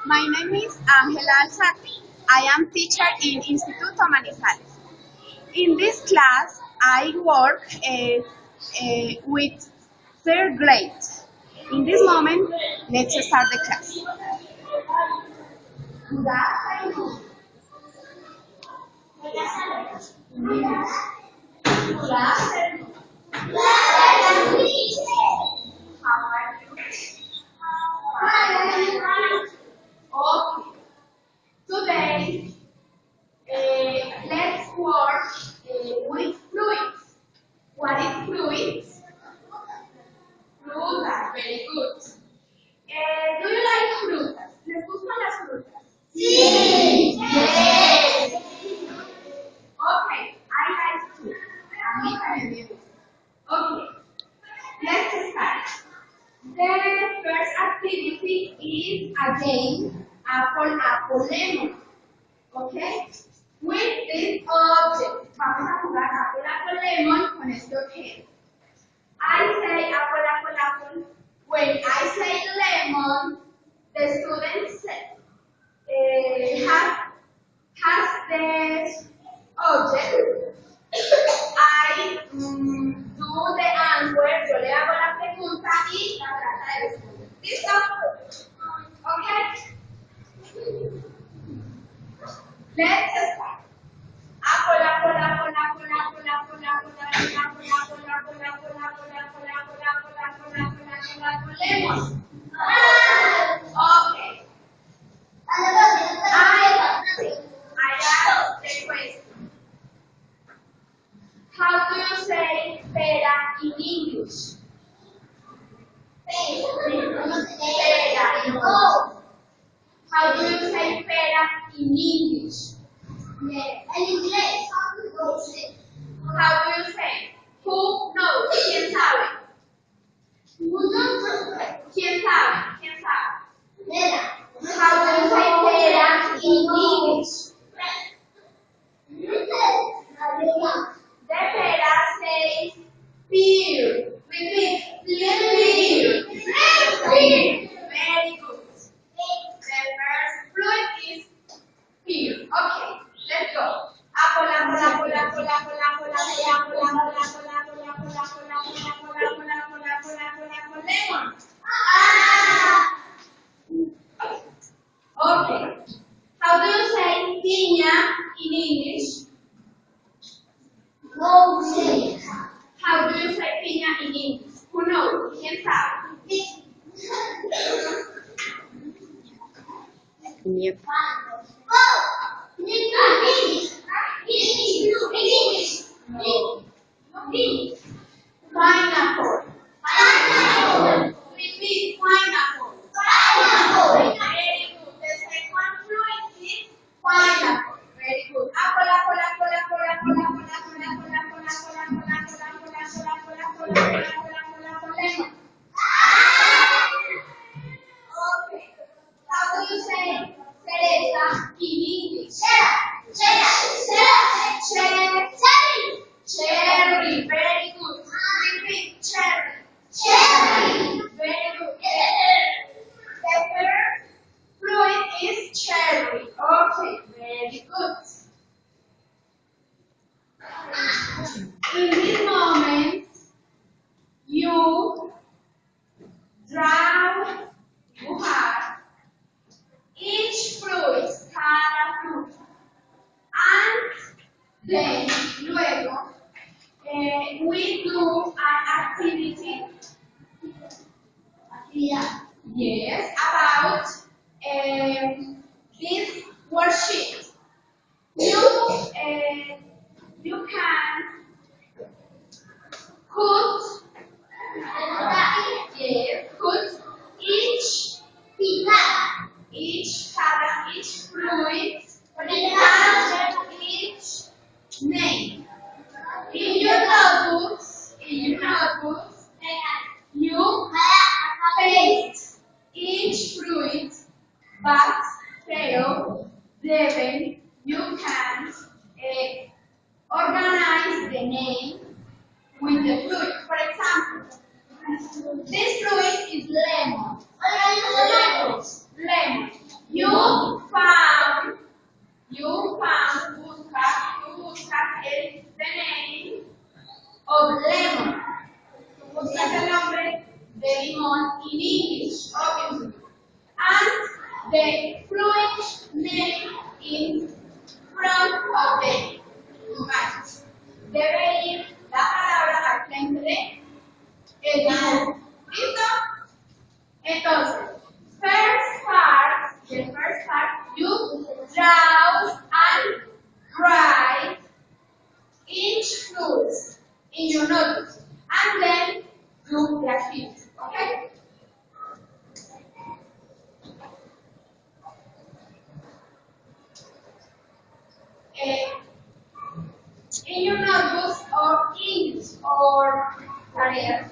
My name is Angela Alzate. I am teacher in Instituto Manizales. In this class, I work with third grade. In this moment, let's start the class. Good afternoon. Good afternoon. How are you? Okay. Today, let's work with fluids. What is fluids? Frutas, very good. Do you like frutas? ¿Les gustan las frutas? Sí. Yes. Okay, I like too. A mí también me gusta. Okay, let's start. The first activity is a game, apple, apple, lemon. Okay? With this object. Vamos a jugar apple, apple, lemon con este objeto. I say apple, apple, apple. When I say lemon, the student has the object. I do the answer, yo le hago la pregunta y la trata de responder. ¿Listo? Okay? Let's start. Apple, apple, apple, apple, apple, apple, apple, apple, apple, apple, apple, apple, apple, apple, apple, apple, apple, apple, apple, apple, lemon. Okay. I ask the question. How do you say pera in English? Pera. No. How do you say pera in English? How do you say? Who knows? ¿Quién sabe? ¿Quién sabe? ¿Quién sabe? How do you say pera in English? The pera says pear. Repeat. Pear. Pear. Very good. The first fluid is pear. Okay, let's go. Apple, apple, apple, apple, apple, apple, apple, apple, apple, apple, apple, apple, apple, apple, apple, apple, apple, apple, apple, apple, lemon. Okay. How do you say piña in English? How do you say piña in English? Who knows? ¿Quién sabe? Yep. Pineapple. Repeat, pineapple. Very good. The second fluid is pineapple. Very good. Apple, apple, apple, apple, apple, apple, apple, apple, apple, apple, apple, apple, apple, apple, apple, apple, apple, apple, apple, apple, lemon. Okay. How do you say cereza in English? Cherry. Very good. Repeat, cherry. Very good. The third fluid is cherry. Okay, very good. In this moment, you have each fruit, cada fruta, and then luego we do an activity. Yes, about this worksheet. You can put each fluid and each name. In your notebooks, you paste each fluid, but then you can organize the name with the fluid. For example, this fluid is lemon. Lemon. the fruit name in front of the match. Debe ir la palabra al frente de el dibujo. ¿Listo? Entonces, the first part, you draw and write each fruit in your notebook, and then do the activity. Okay? In your notebooks or English or tareas.